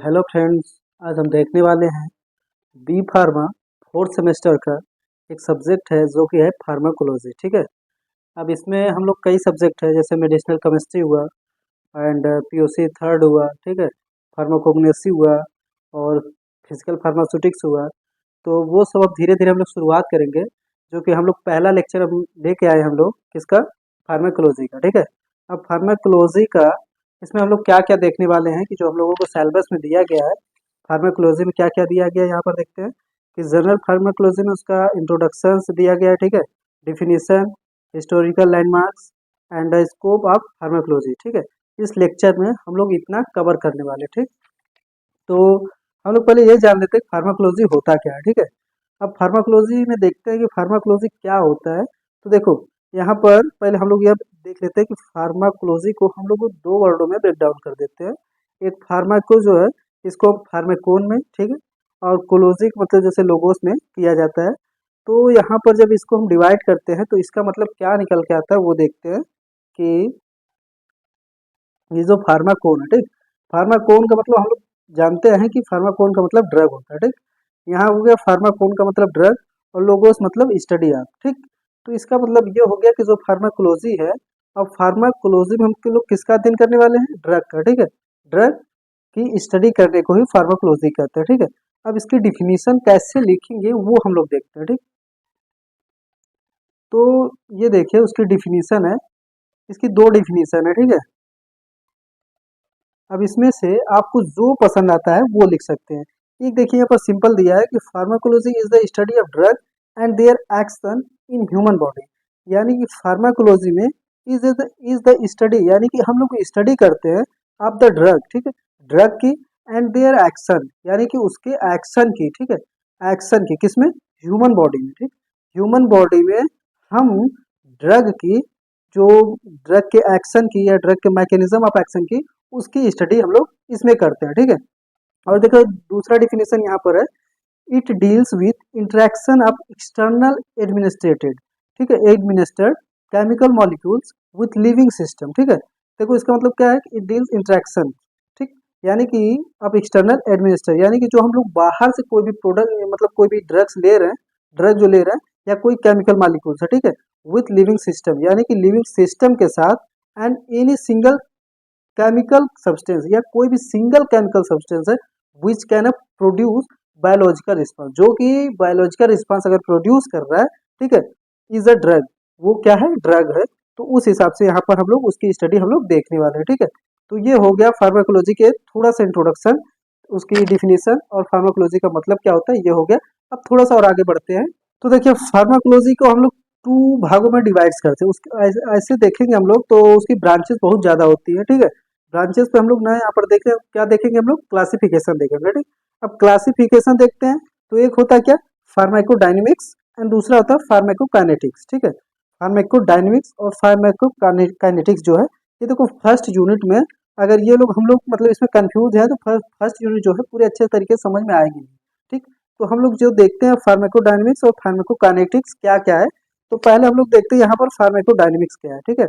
Hello friends, आज हम देखने वाले हैं बी फार्मा फोर्थ सेमेस्टर का एक सब्जेक्ट है जो कि है फार्माकोलॉजी। ठीक है। अब इसमें हम लोग कई सब्जेक्ट है, जैसे मेडिसिनल केमिस्ट्री हुआ एंड पीओसी थर्ड हुआ। ठीक है। फार्माकोग्नोसी हुआ और फिजिकल फार्मास्यूटिक्स हुआ। तो वो सब अब धीरे धीरे हम लोग शुरुआत करेंगे, जो कि हम लोग पहला लेक्चर अब लेके आए हम लोग किसका, फार्माकोलॉजी का। ठीक है। अब फार्माकोलॉजी का इसमें हम लोग क्या क्या देखने वाले हैं कि जो हम लोगों को सिलेबस में दिया गया है, फार्माकोलॉजी में क्या क्या दिया गया है यहाँ पर देखते हैं कि जनरल फार्माकोलॉजी में उसका इंट्रोडक्शन दिया गया है। ठीक है। Definition, historical landmarks and scope of pharmacology. ठीक है। इस लेक्चर में हम लोग इतना कवर करने वाले। ठीक। तो हम लोग पहले ये जान लेते हैं कि फार्माकोलॉजी होता क्या है। ठीक है। अब फार्माकोलॉजी में देखते हैं कि फार्माकोलॉजी क्या होता है। तो देखो, यहाँ पर पहले हम लोग यह देख लेते हैं कि फार्माकोलॉजी को हम लोग दो वर्डों में ब्रेक डाउन कर देते हैं। एक फार्माको जो है, इसको फार्माकोन में, ठीक है, और कोलॉजी मतलब जैसे लोगोस में किया जाता है। तो यहाँ पर जब इसको हम डिवाइड करते हैं तो इसका मतलब क्या निकल के आता है वो देखते हैं कि ये जो फार्माकोन है, ठीक, फार्माकोन का मतलब हम लोग जानते हैं कि फार्माकोन का मतलब ड्रग होता है। ठीक। यहाँ हो गया फार्माकोन का मतलब ड्रग और लोगोस मतलब स्टडी आप। ठीक। तो इसका मतलब ये हो गया कि जो फार्माकोलॉजी है, अब फार्माकोलॉजी में हम लोग किसका अध्ययन करने वाले हैं, ड्रग का। ठीक है। ड्रग की स्टडी करने को ही फार्माकोलॉजी कहते हैं। ठीक है। अब इसकी डिफिनीशन कैसे लिखेंगे वो हम लोग देखते हैं। ठीक। तो ये देखिए उसकी डिफिनीशन है, इसकी दो डिफिनीशन है। ठीक है। अब इसमें से आपको जो पसंद आता है वो लिख सकते हैं। एक देखिए यहाँ पर सिंपल दिया है कि pharmacology is the study of drug and their action in human body. यानी कि फार्माकोलॉजी में इज द स्टडी, यानी कि हम लोग स्टडी करते हैं ऑफ द ड्रग। ठीक है। ड्रग की एंड देयर एक्शन, यानी कि उसके एक्शन की। ठीक है। एक्शन की किसमें, ह्यूमन बॉडी में। ठीक। ह्यूमन बॉडी में हम ड्रग की, जो ड्रग के एक्शन की या ड्रग के मैकेनिज्म ऑफ एक्शन की, उसकी स्टडी हम लोग इसमें करते हैं। ठीक है। और देखो दूसरा डिफिनेशन यहाँ पर है, it deals with interaction of external administrated, ठीक है, administered chemical molecules with living system. ठीक है। देखो इसका मतलब क्या है कि इट डील्स इंटरेक्शन, ठीक, यानी कि अब एक्सटर्नल एडमिनिस्टर, यानी कि जो हम लोग बाहर से कोई भी प्रोडक्ट मतलब कोई भी ड्रग्स ले रहे हैं, ड्रग जो ले रहे हैं या कोई केमिकल मॉलिक्यूल्स है, ठीक है, विथ लिविंग सिस्टम, यानी कि लिविंग सिस्टम के साथ, and any single chemical substance, या कोई भी सिंगल केमिकल सब्सटेंस है which can produce biological response, जो कि बायोलॉजिकल रिस्पांस अगर प्रोड्यूस कर रहा है, ठीक है, इज अ ड्रग, वो क्या है, ड्रग है। तो उस हिसाब से यहाँ पर हम लोग उसकी स्टडी हम लोग देखने वाले हैं। ठीक है। तो ये हो गया फार्माकोलॉजी के थोड़ा सा इंट्रोडक्शन, उसकी डिफिनीशन और फार्माकोलॉजी का मतलब क्या होता है ये हो गया। अब थोड़ा सा और आगे बढ़ते हैं। तो देखिए फार्माकोलॉजी को हम लोग टू भागों में डिवाइड करते हैं। उसके ऐसे देखेंगे हम लोग तो उसकी ब्रांचेस बहुत ज़्यादा होती है। ठीक है। ब्रांचेस पे हम लोग ना यहाँ पर देखें क्या देखेंगे, हम लोग क्लासिफिकेशन देखेंगे। ठीक। अब क्लासिफिकेशन देखते हैं तो एक होता है क्या, फार्माकोडायनेमिक्स, एंड दूसरा होता है फार्माकोकाइनेटिक्स। ठीक है। फार्माकोडायनेमिक्स और फार्माकोकाइनेटिक्स जो है, ये देखो फर्स्ट यूनिट में अगर ये लोग हम लोग मतलब इसमें कंफ्यूज है तो फर्स्ट यूनिट जो है पूरे अच्छे तरीके से समझ में आएगी नहीं। ठीक। तो हम लोग जो देखते हैं फार्माकोडायनेमिक्स और फार्माकोकाइनेटिक्स क्या क्या है, तो पहले हम लोग देखते हैं यहाँ पर फार्माकोडायनेमिक्स क्या है। ठीक है।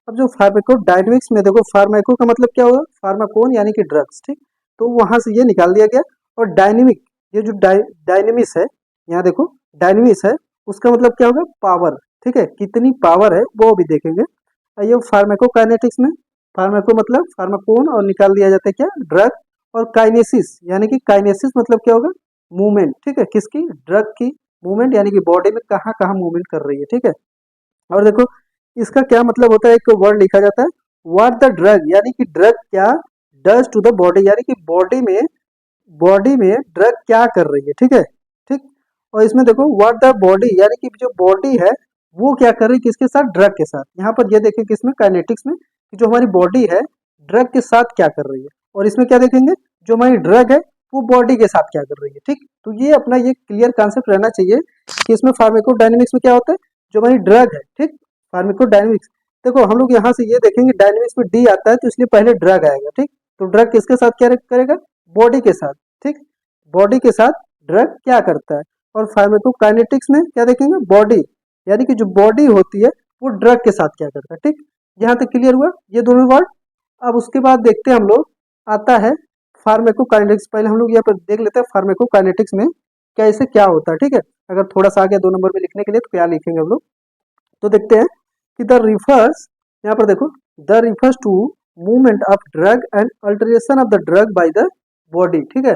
अब जो फार्माकोडायनेमिक्स में देखो, फार्माको का मतलब क्या होगा, फार्माकोन यानी कि ड्रग्स। ठीक। तो वहां से ये निकाल दिया गया। और डायनेमिक, ये जो डायनेमिक्स है, यहाँ देखो डायनेमिक्स है, उसका मतलब क्या होगा, पावर। ठीक है, कितनी पावर है वो भी देखेंगे। और ये फार्माकोकाइनेटिक्स में, फार्माको मतलब फार्माकोन और निकाल दिया जाता है क्या, ड्रग। और काइनेसिस, यानी कि काइनेसिस मतलब क्या होगा, मूवमेंट। ठीक है, किसकी, ड्रग की मूवमेंट, यानी कि बॉडी में कहाँ कहाँ मूवमेंट कर रही है। ठीक है। और देखो इसका क्या मतलब होता है, एक वर्ड लिखा जाता है व्हाट द ड्रग, यानी कि ड्रग क्या डज टू द बॉडी, यानी कि बॉडी में ड्रग क्या कर रही है। ठीक है। ठीक। और इसमें देखो व्हाट द बॉडी, यानी कि जो बॉडी है वो क्या कर रही है, किसके साथ, ड्रग के साथ। यहाँ पर ये देखें किसमें, काइनेटिक्स में, कि जो हमारी बॉडी है ड्रग के साथ क्या कर रही है। और इसमें क्या देखेंगे, जो हमारी ड्रग है वो बॉडी के साथ क्या कर रही है। ठीक। तो ये अपना ये क्लियर कॉन्सेप्ट रहना चाहिए कि इसमें फार्माकोडायनेमिक्स में क्या होता है, जो हमारी ड्रग है, ठीक, फार्माकोडायनेमिक्स। देखो हम लोग यहाँ से ये देखेंगे डायनेमिक्स में डी आता है तो इसलिए पहले ड्रग आएगा। ठीक। तो ड्रग किसके साथ क्या करेगा, बॉडी के साथ। ठीक। बॉडी के साथ ड्रग क्या करता है। और फार्माकोकाइनेटिक्स में क्या देखेंगे, बॉडी, यानी कि जो बॉडी होती है वो ड्रग के साथ क्या करता है। ठीक। यहाँ तक क्लियर हुआ ये दोनों वर्ड। अब उसके बाद देखते हैं हम लोग, आता है फार्मेकोकाइनेटिक्स पहले हम लोग यहाँ पर देख लेते हैं फार्मेकोकाइनेटिक्स में कैसे क्या होता है, ठीक है। अगर थोड़ा सा आगे 2 नंबर में लिखने के लिए तो क्या लिखेंगे हम लोग, तो देखते हैं कि द रिफर्स, यहाँ पर देखो, the refers to movement of drug and alteration of the drug by the body, ठीक है।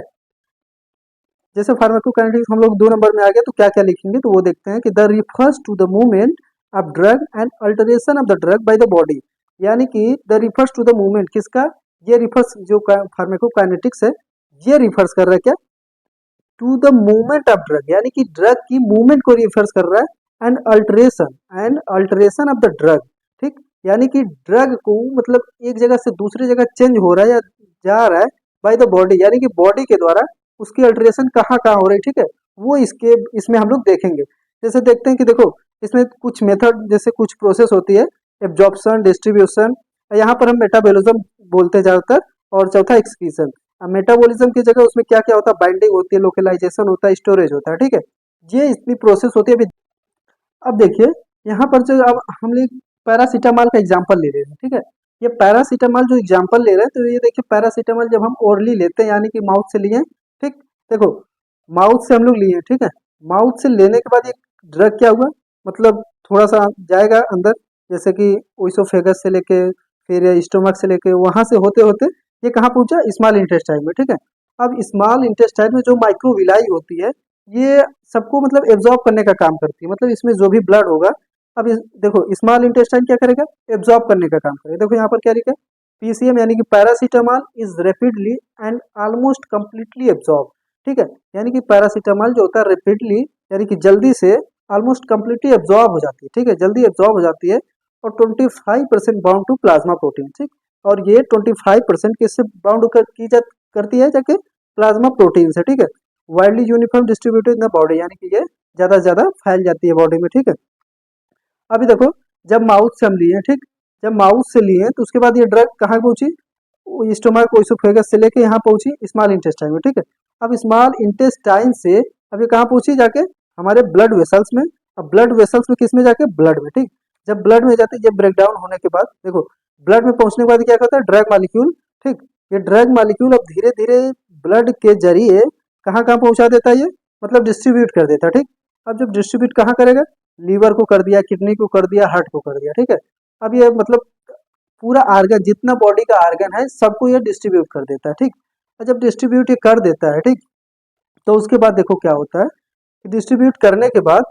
जैसे फार्माकोकाइनेटिक्स हम लोग 2 नंबर में आ गए तो क्या क्या लिखेंगे, तो वो देखते हैं कि the refers to the movement of drug and alteration of the drug by the body, यानी कि the refers to the movement किसका, ये रिफर्स जो फार्माकोकाइनेटिक्स है ये रिफर्स कर रहा है क्या, to the movement of drug, यानी कि ड्रग की मूवमेंट को रिफर्स कर रहा है, and alteration of the drug, ठीक, यानी कि ड्रग को मतलब एक जगह से दूसरी जगह चेंज हो रहा है या जा रहा है बाय द बॉडी, यानी कि बॉडी के द्वारा उसकी अल्टरेशन कहाँ कहाँ हो रही है, ठीक है, वो इसके इसमें हम लोग देखेंगे। जैसे देखते हैं कि देखो इसमें कुछ मेथड, जैसे कुछ प्रोसेस होती है, एब्जॉर्प्शन, डिस्ट्रीब्यूशन, यहाँ पर हम मेटाबॉलिज्म बोलते हैं ज़्यादातर, और चौथा एक्सक्रीशन। अब मेटाबॉलिज्म की जगह उसमें क्या क्या होता है, बाइंडिंग होती है, लोकलाइजेशन होता है, स्टोरेज होता है, ठीक है, ये इतनी प्रोसेस होती है। अभी अब देखिए यहाँ पर जो अब हम लोग पैरासीटामॉल का एग्जांपल ले रहे हैं, ठीक है, ये पैरासीटामॉल जो एग्जांपल ले रहे हैं, तो ये देखिए पैरासीटामॉल जब हम ओरली लेते हैं यानी कि माउथ से लिए, ठीक, देखो माउथ से हम लोग लिए, ठीक है, माउथ से लेने के बाद ये ड्रग क्या हुआ, मतलब थोड़ा सा जाएगा अंदर, जैसे कि ओइसोफेगस से लेके फिर स्टोमक से लेके वहां से होते होते ये कहाँ पहुंचा, स्मॉल इंटेस्टाइन में, ठीक है। अब स्मॉल इंटेस्टाइन में जो माइक्रोविलाई होती है ये सबको मतलब एब्जॉर्ब करने का काम करती है, मतलब इसमें जो भी ब्लड होगा, अब देखो स्मॉल इंटेस्टाइन क्या करेगा, एब्जॉर्ब करने का काम करेगा। देखो यहाँ पर क्या लिखा है, पीसीएम यानी कि paracetamol is rapidly and almost completely absorb, ठीक है, यानी कि पैरासीटामॉल जो होता है रैपिडली यानी कि जल्दी से ऑलमोस्ट कंप्लीटली एब्जॉर्ब हो जाती है, ठीक है, जल्दी एब्जॉर्ब हो जाती है, और 25% बाउंड टू प्लाज्मा प्रोटीन, ठीक, और ये 25% किससे बाउंड करती है जाके प्लाज्मा प्रोटीन से, ठीक है, widely uniform distributed in the body, यानी कि ये ज़्यादा से ज़्यादा फैल जाती है बॉडी में, ठीक है। अभी देखो जब माउथ से हम लिए, ठीक, जब माउथ से लिए तो उसके बाद ये ड्रग कहाँ पहुंची, स्टोमक ओइसोफेगस से लेके यहाँ पहुंची स्मॉल इंटेस्टाइन में, ठीक है। अब स्मॉल इंटेस्टाइन से अब ये कहाँ पहुंची जाके, हमारे ब्लड वेसल्स में। अब ब्लड वेसल्स में किस में जाके, ब्लड में, ठीक, जब ब्लड में जाते ये ब्रेक डाउन होने के बाद देखो ब्लड में पहुंचने के बाद क्या करता है, ड्रग मॉलिक्यूल, ठीक, ये ड्रग मॉलिक्यूल अब धीरे धीरे ब्लड के जरिए कहाँ कहाँ पहुंचा देता है ये, मतलब डिस्ट्रीब्यूट कर देता है, ठीक। अब जब डिस्ट्रीब्यूट कहाँ करेगा, लीवर को कर दिया, किडनी को कर दिया, हार्ट को कर दिया, ठीक है। अब ये मतलब पूरा आर्गन, जितना बॉडी का आर्गन है सबको ये डिस्ट्रीब्यूट कर देता है, ठीक। और जब डिस्ट्रीब्यूट ये कर देता है, ठीक, तो उसके बाद देखो क्या होता है कि डिस्ट्रीब्यूट करने के बाद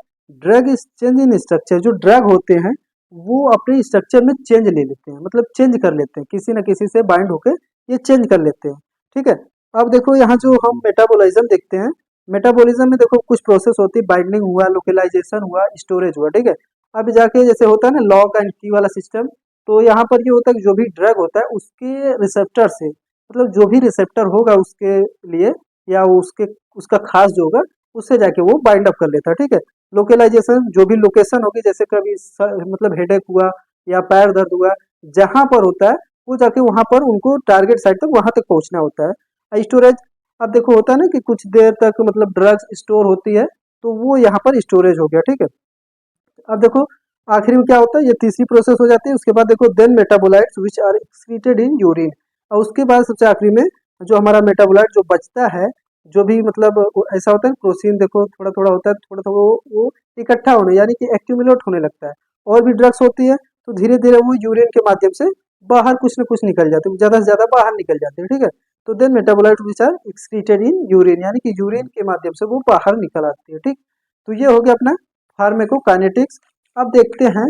drug is change in structure, जो ड्रग होते हैं वो अपने स्ट्रक्चर में चेंज ले लेते हैं, मतलब चेंज कर लेते हैं, किसी न किसी से बाइंड होकर ये चेंज कर लेते हैं, ठीक है। अब देखो यहाँ जो हम मेटाबॉलिज्म देखते हैं, मेटाबॉलिज्म में देखो कुछ प्रोसेस होती है, बाइंडिंग हुआ, लोकलाइजेशन हुआ, स्टोरेज हुआ, ठीक है। अब जाके जैसे होता है ना लॉक एंड की वाला सिस्टम, तो यहाँ पर ये होता है कि जो भी ड्रग होता है उसके रिसेप्टर से, मतलब जो भी रिसेप्टर होगा उसके लिए या उसके उसका खास जो होगा उससे जाके वो बाइंड अप कर लेता है, ठीक है। लोकलाइजेशन जो भी लोकेशन होगी, जैसे कभी मतलब हेडेक हुआ या पैर दर्द हुआ, जहां पर होता है वो जाके वहां पर उनको टारगेट साइट तक वहां तक पहुंचना होता है। स्टोरेज, अब देखो होता है ना कि कुछ देर तक मतलब ड्रग्स स्टोर होती है, तो वो यहाँ पर स्टोरेज हो गया, ठीक है। अब देखो आखिरी में क्या होता है, ये तीसरी प्रोसेस हो जाती है। उसके बाद देखो then metabolites which are excreted in urine, और उसके बाद सबसे आखिरी में जो हमारा मेटाबोलाइट जो बचता है, जो भी मतलब ऐसा होता है प्रोटीन, देखो थोड़ा थोड़ा होता है, थोड़ा थोड़ा वो इकट्ठा होने यानी कि एक्यूमुलेट होने लगता है। और भी ड्रग्स होती है तो धीरे धीरे वो यूरिन के माध्यम से बाहर कुछ न कुछ निकल जाते हैं, ज़्यादा से ज़्यादा बाहर निकल जाते हैं, ठीक है। तो then metabolite which are excreted in urine, यानी कि यूरिन के माध्यम से वो बाहर निकल आती है, ठीक। तो ये हो गया अपना फार्मेकोकाइनेटिक्स। अब देखते हैं,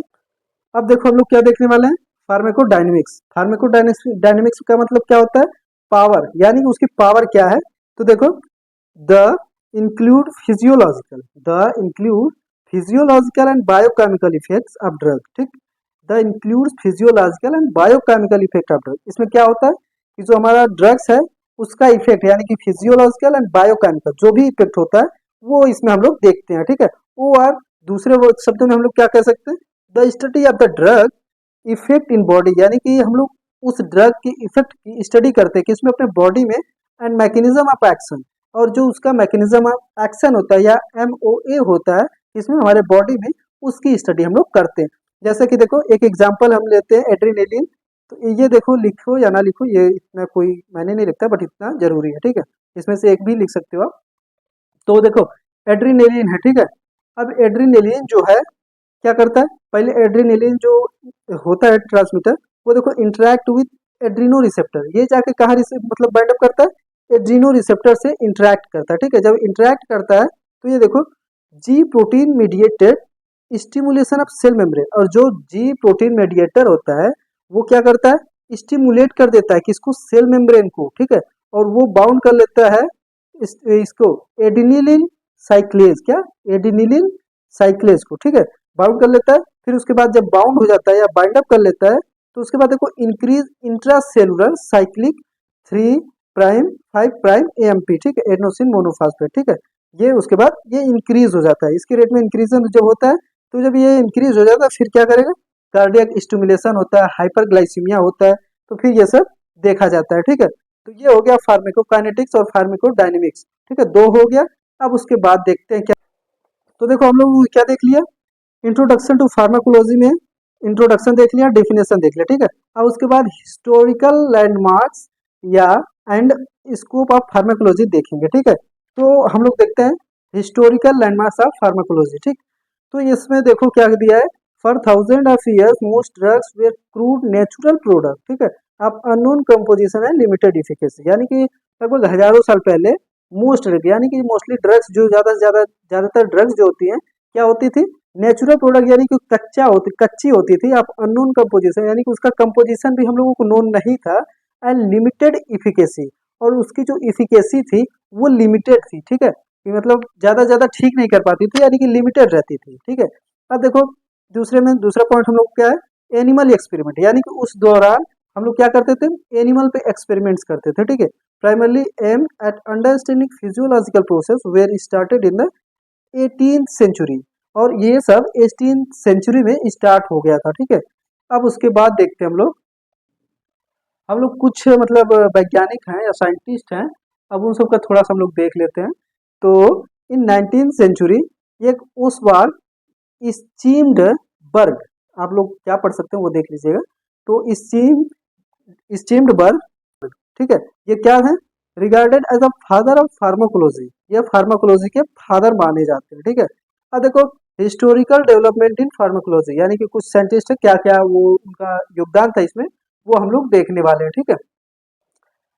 अब देखो हम लोग क्या देखने वाले हैं, फार्मेकोडायनेमिक्स। फार्मेकोडायनेमिक्स डायनेमिक्स का मतलब क्या होता है, पावर, यानी कि उसकी पावर क्या है। तो देखो they include physiological, they include physiological and biochemical effects of drug, ठीक, they include physiological and biochemical effect of drug. इसमें क्या होता है कि जो हमारा ड्रग्स है उसका इफेक्ट यानी कि फिजियोलॉजिकल एंड बायोकेमिकल जो भी इफेक्ट होता है वो इसमें हम लोग देखते हैं, ठीक है। वो और दूसरे शब्दों में हम लोग क्या कह सकते हैं, the study of the drug effect in body, यानी कि हम लोग उस ड्रग की इफेक्ट की स्टडी करते हैं कि इसमें अपने बॉडी में, एंड मैकेनिज्म ऑफ एक्शन, और जो उसका मैकेनिज्म ऑफ एक्शन होता है या MOA होता है इसमें हमारे बॉडी में, उसकी स्टडी हम लोग करते हैं। जैसे कि देखो एक एग्जांपल हम लेते हैं एड्रेनलिन, तो ये देखो, लिखो या ना लिखो ये इतना कोई मायने नहीं रखता, बट इतना जरूरी है, ठीक है। इसमें से एक भी लिख सकते हो आप। तो देखो एड्रीनेलिन है, ठीक है। अब एड्रीनेलिन जो है क्या करता है, पहले एड्रीनेलिन जो होता है ट्रांसमीटर, वो देखो इंटरेक्ट विद एड्रीनो रिसेप्टर, ये जाके कहाँ मतलब बाइंड अप करता है, एड्रीनो रिसेप्टर से इंटरेक्ट करता है, ठीक है। जब इंटरेक्ट करता है तो ये देखो G protein mediated stimulation of cell membrane, और जो जी प्रोटीन मीडिएटर होता है वो क्या करता है, स्टिमुलेट कर देता है किसको, सेल मेम्ब्रेन को, ठीक है। और वो बाउंड कर लेता है इसको एडिनिलिन साइक्लेज, क्या, एडिनिलिन साइक्लेज को, ठीक है, बाउंड कर लेता है। फिर उसके बाद जब बाउंड हो जाता है या बाइंड अप कर लेता है, तो उसके बाद देखो इंक्रीज इंट्रासेलुलर साइक्लिक 3'5' एएमपी, ठीक है, एडेनोसिन मोनोफॉस्फेट, ठीक है। ये उसके बाद ये इंक्रीज हो जाता है, इसके रेट में इंक्रीजन जब होता है, तो जब ये इंक्रीज हो जाता है फिर क्या करेगा, कार्डियक स्टिमुलेशन होता है, हाइपरग्लाइसीमिया होता है, तो फिर ये सब देखा जाता है, ठीक है। तो ये हो गया फार्मेकोकाइनेटिक्स और फार्मेकोडायनेमिक्स, ठीक है, दो हो गया। अब उसके बाद देखते हैं क्या। तो देखो हम लोग क्या देख लिया, इंट्रोडक्शन टू फार्माकोलॉजी में इंट्रोडक्शन देख लिया, डेफिनेशन देख लिया, ठीक है। अब उसके बाद हिस्टोरिकल लैंडमार्क्स या एंड स्कोप ऑफ फार्माकोलॉजी देखेंगे, ठीक है। तो हम लोग देखते हैं हिस्टोरिकल लैंडमार्क्स ऑफ फार्माकोलॉजी, ठीक। तो इसमें देखो क्या दिया है, for thousand of years most drugs were crude natural product, ठीक है। अब अननोन कंपोजिशन है लिमिटेड इफिकेसी, यानी कि लगभग हजारों साल पहले मोस्ट ड्रग यानी कि मोस्टली ड्रग्स जो ज्यादा से ज्यादा ज्यादातर ड्रग्स जो होती हैं क्या होती थी, नेचुरल प्रोडक्ट, यानी कि कच्ची होती थी। आप अननोन कंपोजिशन यानी कि उसका कंपोजिशन भी हम लोगों को नोन नहीं था, एंड लिमिटेड इफिकेसी, और उसकी जो इफिकेसी थी वो लिमिटेड थी, ठीक है, कि मतलब ज्यादा ठीक नहीं कर पाती थी, यानी कि लिमिटेड रहती थी, ठीक है। अब देखो दूसरा पॉइंट हम लोग क्या है, एनिमल एक्सपेरिमेंट, यानी कि उस दौरान हम लोग क्या करते थे, एनिमल पे एक्सपेरिमेंट्स करते थे, ठीक है। Primarily aimed at understanding physiological process were started in the 18th century, और ये सब 18th सेंचुरी में स्टार्ट हो गया था, ठीक है। अब उसके बाद देखते हैं हम लोग कुछ मतलब वैज्ञानिक हैं या साइंटिस्ट हैं, अब उन सब का थोड़ा सा हम लोग देख लेते हैं। तो इन 19th सेंचुरी एक ओसवाल्ड स्टीम्ड बर्ग, आप लोग क्या पढ़ सकते हैं वो देख लीजिएगा। तो स्टीम्ड बर्ग, ठीक है, ये क्या है, regarded as a father of pharmacology, ये फार्माकोलॉजी के फादर माने जाते हैं, ठीक है। अब देखो हिस्टोरिकल डेवलपमेंट इन फार्माकोलॉजी, यानी कि कुछ साइंटिस्ट है क्या क्या वो उनका योगदान था इसमें, वो हम लोग देखने वाले हैं, ठीक है।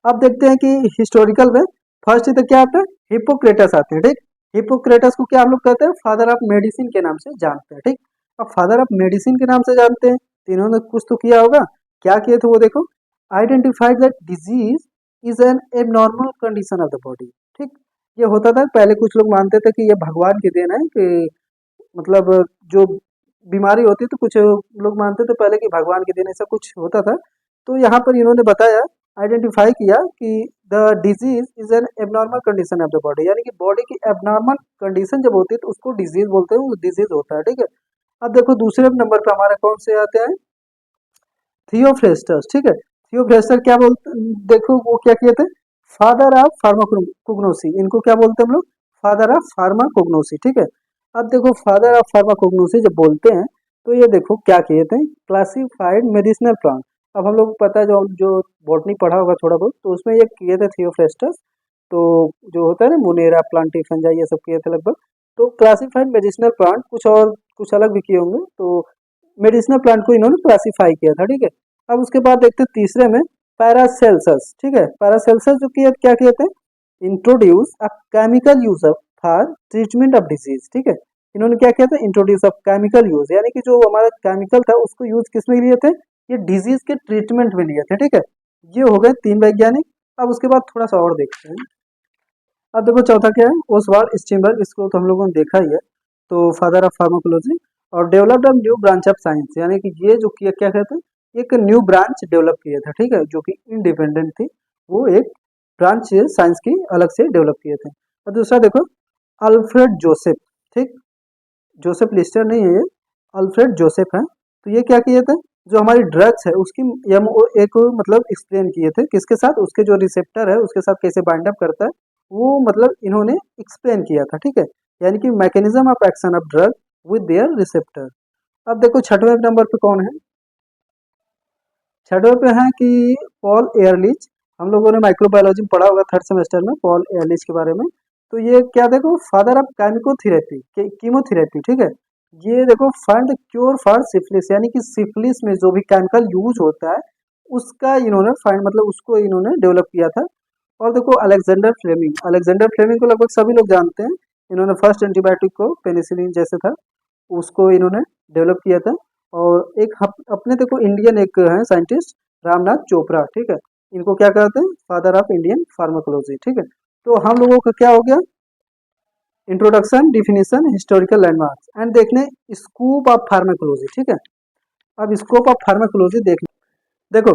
अब देखते हैं कि हिस्टोरिकल में फर्स्ट तो क्या आता है, हिपोक्रेटस आते हैं, ठीक। हिपोक्रेटस को क्या हम लोग कहते हैं, फादर ऑफ मेडिसिन के नाम से जानते हैं, ठीक। अब फादर ऑफ मेडिसिन के नाम से जानते हैं तो इन्होंने कुछ तो किया होगा, क्या किए थे वो देखो, identified that disease is an abnormal condition of the body, ठीक। ये होता था पहले, कुछ लोग मानते थे कि ये भगवान की देन है, कि मतलब जो बीमारी होती है, तो कुछ लोग मानते थे पहले कि भगवान के दिन ऐसा कुछ होता था। तो यहाँ पर इन्होंने बताया, आइडेंटिफाई किया कि the disease is an abnormal condition of the body, यानी कि बॉडी की एबनॉर्मल कंडीशन जब होती है तो उसको डिजीज बोलते हैं, वो डिजीज होता है, ठीक है। अब देखो दूसरे नंबर पे हमारे कौन से आते हैं, थियोफ्रेस्टस, ठीक है। थियोफ्रेस्टर क्या बोलते, देखो वो क्या किए थे, फादर ऑफ फार्माकोग्नोसी, इनको क्या बोलते हैं हम लोग, फादर ऑफ फार्माकोग्नोसी, ठीक है। अब देखो फादर ऑफ फार्माकोग्नोसी जब बोलते हैं, तो ये देखो क्या किए थे, क्लासिफाइड मेडिसिनल प्लांट। अब हम लोग को पता है, जो जो बॉटनी पढ़ा होगा थोड़ा बहुत, तो उसमें ये किए थे थियोफ्रेस्टस, तो जो होता है ना मुनेरा प्लांटी फंजा ये सब किए थे लगभग। तो क्लासिफाइड मेडिसिनल प्लांट कुछ और कुछ अलग भी किए होंगे, तो मेडिसिनल प्लांट को इन्होंने क्लासिफाई किया था, ठीक है। अब उसके बाद देखते हैं तीसरे में पैरासेल्सस, ठीक है। पैरासेल्सस जो किया क्या किए थे, introduce a chemical use for treatment of disease, ठीक है। इन्होंने क्या किया था, इंट्रोड्यूस ऑफ केमिकल यूज, यानी कि जो हमारा केमिकल था उसको यूज किस में लिए थे, ये डिजीज के ट्रीटमेंट में लिए थे, ठीक है। ये हो गए तीन वैज्ञानिक। अब उसके बाद थोड़ा सा और देखते हैं। अब देखो चौथा क्या है, ओसवाल्ड स्टीनबर्ग, इसको तो हम लोगों ने देखा ही है, तो फादर ऑफ फार्माकोलॉजी, और developed a new branch of science, यानी कि ये जो किया क्या कहते हैं, एक न्यू ब्रांच डेवलप किया था, ठीक है, जो कि इंडिपेंडेंट थी, वो एक ब्रांच साइंस की अलग से डेवलप किए थे। और दूसरा देखो अल्फ्रेड जोसेफ, ठीक, जोसेफ लिस्टर नहीं है ये, अल्फ्रेड जोसेफ है। तो ये क्या किए थे, जो हमारी ड्रग्स है उसकी एक मतलब एक्सप्लेन किए थे, किसके साथ, उसके जो रिसेप्टर है उसके साथ कैसे बाइंड अप करता है, वो मतलब इन्होंने एक्सप्लेन किया था, ठीक है। यानी कि mechanism of action of drug with their receptor. अब देखो छठवें नंबर पे कौन है, छठवें पे है कि पॉल एयरलिच। हम लोगों ने माइक्रोबायोलॉजी में पढ़ा होगा थर्ड सेमेस्टर में पॉल एयरलिच के बारे में। तो ये क्या देखो फादर ऑफ केमिकोथेरेपी कीमोथेरेपी, ठीक है। ये देखो फाइंड क्योर फॉर सिफिलिस, यानी कि सिफिलिस में जो भी केमिकल यूज होता है उसका इन्होंने फाइंड मतलब उसको इन्होंने डेवलप किया था। और देखो अलेक्जेंडर फ्लेमिंग को लगभग सभी लोग जानते हैं। इन्होंने फर्स्ट एंटीबायोटिक को पेनिसिलिन जैसे था उसको इन्होंने डेवलप किया था। और एक अपने देखो इंडियन एक है साइंटिस्ट रामनाथ चोपड़ा, ठीक है। इनको क्या कहते हैं, फादर ऑफ इंडियन फार्माकोलॉजी, ठीक है। तो हम लोगों का क्या हो गया, introduction, definition, historical landmarks and देखने स्कूप ऑफ फार्माकोलॉजी, ठीक है। अब स्कोप ऑफ फार्माकोलॉजी देखो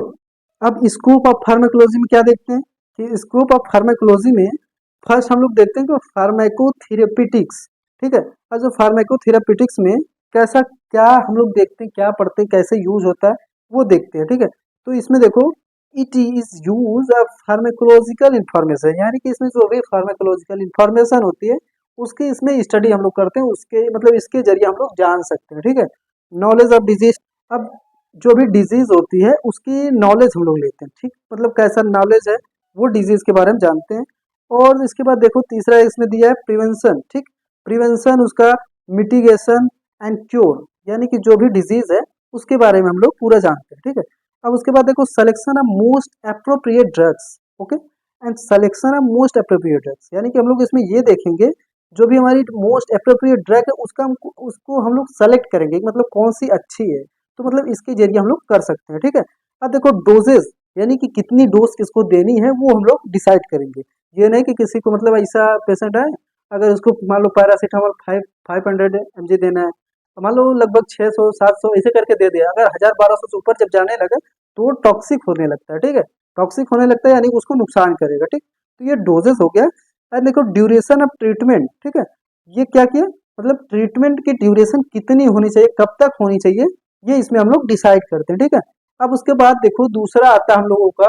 अब स्कोप ऑफ फार्माकोलॉजी में क्या देखते हैं कि स्कोप ऑफ फार्माकोलॉजी में फर्स्ट हम लोग देखते हैं कि फार्माकोथेरेपिटिक्स, ठीक है। और जो फार्माकोथेरेपिटिक्स में कैसा क्या हम लोग देखते हैं, क्या पढ़ते हैं, कैसे यूज होता है वो देखते हैं, ठीक है। तो इसमें देखो it is use of pharmacological information, यानी कि इसमें जो भी फार्माकोलॉजिकल इंफॉर्मेशन होती है उसकी इसमें स्टडी हम लोग करते हैं, उसके मतलब इसके जरिए हम लोग जान सकते हैं, ठीक है। नॉलेज ऑफ डिजीज, अब जो भी डिजीज होती है उसकी नॉलेज हम लोग लेते हैं, ठीक, मतलब कैसा नॉलेज है वो डिजीज के बारे में जानते हैं। और इसके बाद देखो तीसरा इसमें दिया है प्रिवेंशन, ठीक। प्रिवेंशन उसका मिटिगेशन एंड क्योर, यानी कि जो भी डिजीज है उसके बारे में हम लोग पूरा जानते हैं, ठीक है। अब उसके बाद देखो selection of most appropriate drugs, okay, and selection of most appropriate drugs, यानी कि हम लोग इसमें ये देखेंगे जो भी हमारी मोस्ट अप्रोप्रिएट ड्रग है उसको हम लोग सेलेक्ट करेंगे, मतलब कौन सी अच्छी है। तो मतलब इसके जरिए हम लोग कर सकते हैं, ठीक है। अब देखो डोजेस, यानी कि कितनी डोज किसको देनी है वो हम लोग डिसाइड करेंगे। ये नहीं कि किसी को मतलब ऐसा पेशेंट है अगर उसको मान लो पैरासीटामोल 500 mg देना है, तो मान लो लगभग 600 700 ऐसे करके दे दिया, अगर 1000 1200 से ऊपर जब जाने लगे तो वो टॉक्सिक होने लगता है, ठीक है। टॉक्सिक होने लगता है यानी कि उसको नुकसान करेगा, ठीक। तो ये डोजेस हो गया। और देखो ड्यूरेशन ऑफ ट्रीटमेंट, ठीक है। ये क्या किया, मतलब ट्रीटमेंट की ड्यूरेशन कितनी होनी चाहिए, कब तक होनी चाहिए, ये इसमें हम लोग डिसाइड करते हैं, ठीक है। अब उसके बाद देखो दूसरा आता है हम लोगों का,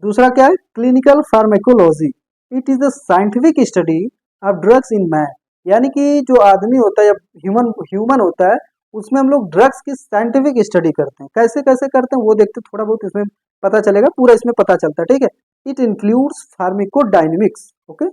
दूसरा क्या है, clinical pharmacology. It is the scientific study of drugs in man, यानी कि जो आदमी होता है या ह्यूमन ह्यूमन होता है उसमें हम लोग ड्रग्स की साइंटिफिक स्टडी करते हैं। कैसे कैसे करते हैं वो देखते हैं, थोड़ा बहुत इसमें पता चलेगा, पूरा इसमें पता चलता है, ठीक है। It includes pharmacodynamics, okay,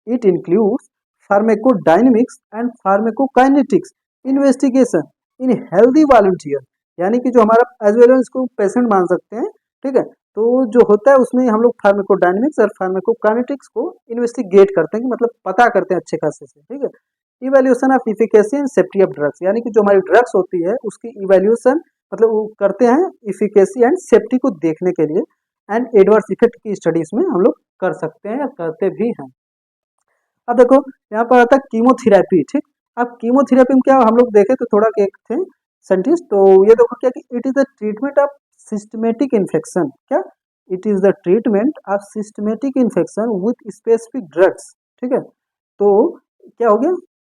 it includes pharmacodynamics and pharmacokinetics investigation in healthy volunteer, यानी कि जो हमारा एज वेल इसको पेशेंट मान सकते हैं, ठीक है। तो जो होता है उसमें हम लोग फार्मेकोडायनेमिक्स और फार्मेकोकाइनेटिक्स को इन्वेस्टिगेट करते हैं, कि मतलब पता करते हैं अच्छे खासे से, ठीक है। Evaluation of efficacy and safety of drugs, यानी कि जो हमारी ड्रग्स होती है उसकी इवैल्यूएशन मतलब वो करते हैं इफिकेसी एंड सेफ्टी को देखने के लिए, एंड एडवर्स इफेक्ट की स्टडी इसमें हम लोग कर सकते हैं या करते भी हैं। अब देखो यहाँ पर आता है कीमोथेरेपी, ठीक। अब कीमोथेरेपी में क्या हम लोग देखे तो थोड़ा एक थे साइंटिस्ट, तो ये देखो क्या कि it is the treatment of systematic infection, क्या, it is the treatment of systematic infection with specific drugs, ठीक है। तो क्या हो गया,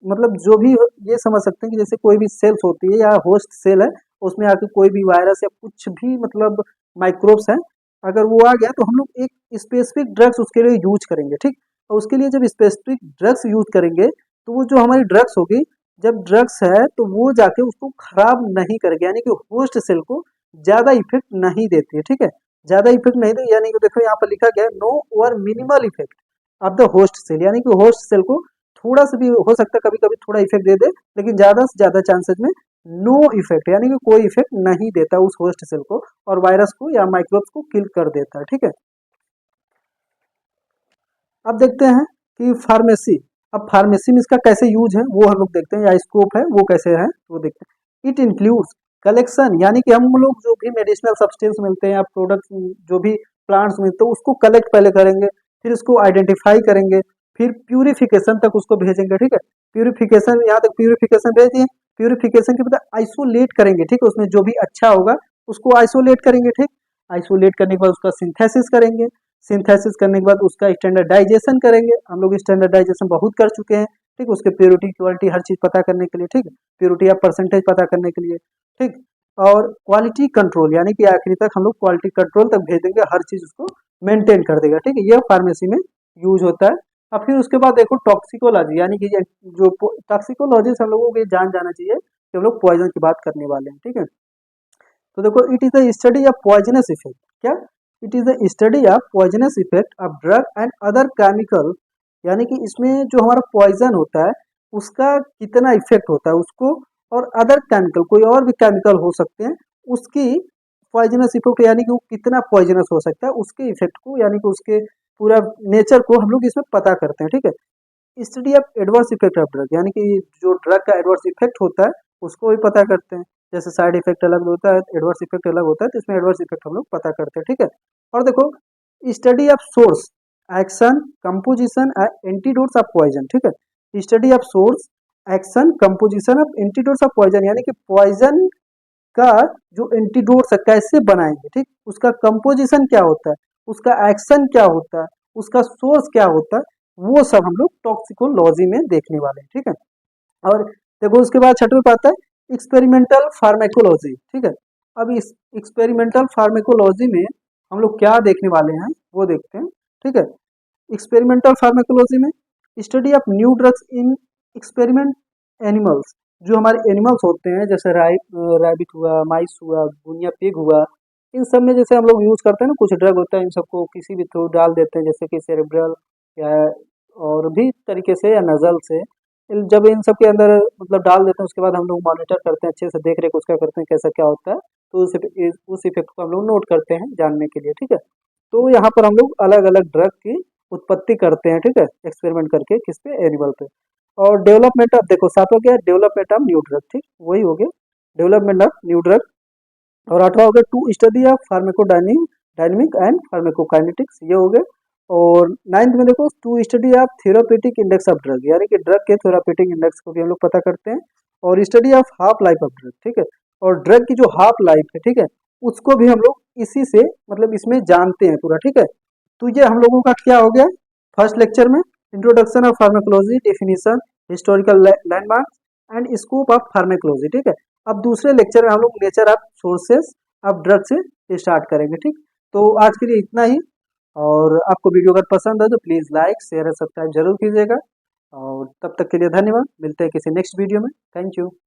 मतलब जो भी ये समझ सकते हैं कि जैसे कोई भी सेल्स होती है या होस्ट सेल है उसमें आके कोई भी वायरस या कुछ भी मतलब माइक्रोब्स है, अगर वो आ गया तो हम लोग एक स्पेसिफिक ड्रग्स उसके लिए यूज करेंगे, ठीक। और उसके लिए जब स्पेसिफिक ड्रग्स यूज करेंगे तो वो जो हमारी ड्रग्स होगी, जब ड्रग्स है तो वो जाके उसको खराब नहीं करेगी, यानी कि होस्ट सेल को ज्यादा इफेक्ट नहीं देती है, ठीक है। ज्यादा इफेक्ट नहीं देती, यानी कि देखो यहाँ पर लिखा गया है नो और minimal effect of the host cell, यानी कि होस्ट सेल को थोड़ा सा भी हो सकता है कभी कभी थोड़ा इफेक्ट दे दे, लेकिन ज्यादा से ज्यादा चांसेस में नो इफेक्ट, यानी कि कोई इफेक्ट नहीं देता उस होस्ट सेल को और वायरस को या माइक्रोब्स को किल कर देता है, ठीक है। अब देखते हैं कि फार्मेसी, अब फार्मेसी में इसका कैसे यूज है वो हम लोग देखते हैं, या स्कोप है वो कैसे है वो देखते हैं। इट इंक्लूड्स कलेक्शन, यानी कि हम लोग जो भी मेडिसिनल सब्सटेंस मिलते हैं या प्रोडक्ट जो भी प्लांट्स मिलते हैं उसको कलेक्ट पहले करेंगे, फिर उसको आइडेंटिफाई करेंगे, फिर प्यूरिफिकेशन तक उसको भेजेंगे, ठीक है। प्यूरिफिकेशन यहाँ तक प्यूरिफिकेशन भेज दिए, प्यूरिफिकेशन के बाद आइसोलेट करेंगे, ठीक है, उसमें जो भी अच्छा होगा उसको आइसोलेट करेंगे, ठीक। आइसोलेट करने के बाद उसका सिंथेसिस करेंगे, सिंथेसिस करने के बाद उसका स्टैंडर्डाइजेशन करेंगे, हम लोग स्टैंडर्डाइजेशन बहुत कर चुके हैं, ठीक। उसके प्योरिटी क्वालिटी हर चीज़ पता करने के लिए, ठीक, प्योरिटी या परसेंटेज पता करने के लिए, ठीक। और क्वालिटी कंट्रोल, यानी कि आखिरी तक हम लोग क्वालिटी कंट्रोल तक भेज देंगे, हर चीज़ उसको मेंटेन कर देगा, ठीक है। यह फार्मेसी में यूज होता है। अब फिर उसके बाद देखो टॉक्सिकोलॉजी, यानी कि जो टॉक्सिकोलॉजी से हम लोगों को ये जान जाना चाहिए कि हम लोग पॉइजन की बात करने वाले हैं, ठीक है। तो देखो it is the study of poisonous effect, क्या, it is the study of poisonous effect of drug and other chemical, यानी कि इसमें जो हमारा पॉइजन होता है उसका कितना इफेक्ट होता है उसको, और अदर केमिकल कोई और भी केमिकल हो सकते हैं उसकी पॉइजनस इफेक्ट, यानी कि वो कितना पॉइजनस हो सकता है उसके इफेक्ट को, यानी कि उसके पूरा नेचर को हम लोग इसमें पता करते हैं, ठीक है। Study of adverse effect of drug, यानी कि जो ड्रग का एडवर्स इफेक्ट होता है उसको भी पता करते हैं। जैसे साइड इफेक्ट अलग होता है, एडवर्स इफेक्ट अलग होता है, तो इसमें एडवर्स इफेक्ट हम लोग पता करते हैं, ठीक है। और देखो study of source, action, composition antidotes of poison, ठीक है। Study of source, action, composition of antidotes of poison, यानी कि पॉइजन का जो एंटीडोट्स है कैसे बनाएंगे, ठीक, उसका कंपोजिशन क्या होता है, उसका एक्शन क्या होता है, उसका सोर्स क्या होता है, वो सब हम लोग टॉक्सिकोलॉजी में देखने वाले हैं, ठीक है। और देखो उसके बाद छठवें पे आता है एक्सपेरिमेंटल फार्मेकोलॉजी, ठीक है। अब इस एक्सपेरिमेंटल फार्मेकोलॉजी में हम लोग क्या देखने वाले हैं वो देखते हैं, ठीक है। एक्सपेरिमेंटल फार्मेकोलॉजी में study of new drugs in experiment animals, जो हमारे एनिमल्स होते हैं जैसे रैबिट हुआ, माइस हुआ, गुनिया पिग हुआ, इन सब में जैसे हम लोग यूज़ करते हैं ना, कुछ ड्रग होता है इन सबको किसी भी थ्रू डाल देते हैं, जैसे कि सेरेब्रल या और भी तरीके से या नज़ल से, जब इन सब के अंदर मतलब डाल देते हैं उसके बाद हम लोग मॉनिटर करते हैं अच्छे से, देख रेख उसका करते हैं कैसा क्या होता है, तो उस इफेक्ट को हम लोग नोट करते हैं जानने के लिए, ठीक है। तो यहाँ पर हम लोग अलग अलग ड्रग की उत्पत्ति करते हैं, ठीक है, एक्सपेरिमेंट करके किस पे, एनिमल पे। और डेवलपमेंट ऑफ, देखो सातवां क्या है, डेवलपमेंट ऑफ न्यू ड्रग, ठीक, वही हो गया डेवलपमेंट ऑफ न्यू ड्रग। और आठवां हो गया to study of pharmacodynamic dynamic and pharmacokinetics, ये हो गया। और नाइन्थ में देखो to study of therapeutic index of drug, यानी कि ड्रग के थेरापेटिक इंडेक्स को भी हम लोग पता करते हैं। और study of half life of drug, ठीक है, और ड्रग की जो हाफ लाइफ है, ठीक है, उसको भी हम लोग इसी से मतलब इसमें जानते हैं पूरा, ठीक है। तो ये हम लोगों का क्या हो गया फर्स्ट लेक्चर में, introduction of pharmacology, definition, historical landmarks and scope of pharmacology, ठीक है। अब दूसरे लेक्चर में हम लोग nature of sources of drug से स्टार्ट करेंगे, ठीक। तो आज के लिए इतना ही, और आपको वीडियो अगर पसंद है तो प्लीज़ लाइक शेयर और सब्सक्राइब जरूर कीजिएगा। और तब तक के लिए धन्यवाद, मिलते हैं किसी नेक्स्ट वीडियो में, थैंक यू।